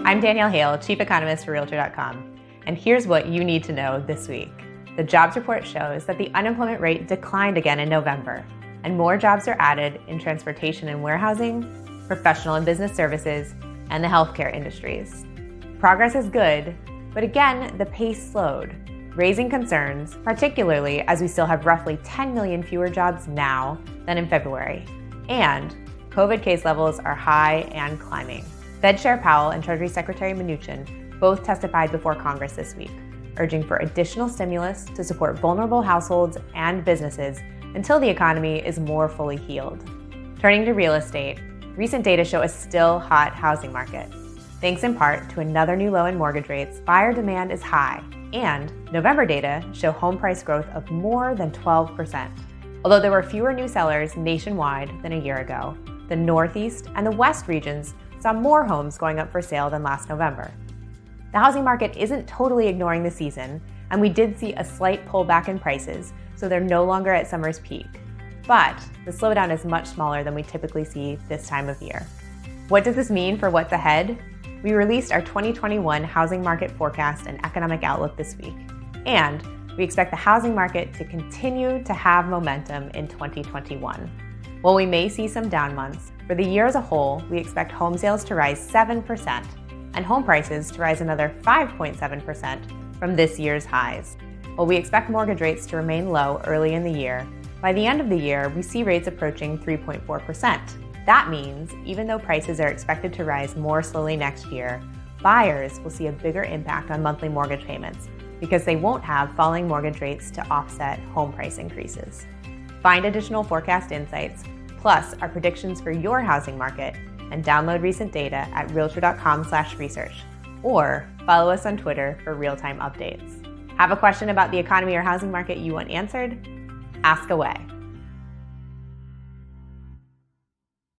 I'm Danielle Hale, Chief Economist for Realtor.com, and here's what you need to know this week. The jobs report shows that the unemployment rate declined again in November, and more jobs are added in transportation and warehousing, professional and business services, and the healthcare industries. Progress is good, but again, the pace slowed, raising concerns, particularly as we still have roughly 10 million fewer jobs now than in February. And COVID case levels are high and climbing. Fed Chair Powell and Treasury Secretary Mnuchin both testified before Congress this week, urging for additional stimulus to support vulnerable households and businesses until the economy is more fully healed. Turning to real estate, recent data show a still hot housing market. Thanks in part to another new low in mortgage rates, buyer demand is high, and November data show home price growth of more than 12%. Although there were fewer new sellers nationwide than a year ago, the Northeast and the West regions saw more homes going up for sale than last November. The housing market isn't totally ignoring the season, and we did see a slight pullback in prices, so they're no longer at summer's peak. But the slowdown is much smaller than we typically see this time of year. What does this mean for what's ahead? We released our 2021 housing market forecast and economic outlook this week, and we expect the housing market to continue to have momentum in 2021. While we may see some down months, for the year as a whole, we expect home sales to rise 7% and home prices to rise another 5.7% from this year's highs. While we expect mortgage rates to remain low early in the year, by the end of the year, we see rates approaching 3.4%. That means, even though prices are expected to rise more slowly next year, buyers will see a bigger impact on monthly mortgage payments because they won't have falling mortgage rates to offset home price increases. Find additional forecast insights, plus our predictions for your housing market, and download recent data at Realtor.com/research, or follow us on Twitter for real-time updates. Have a question about the economy or housing market you want answered? Ask away.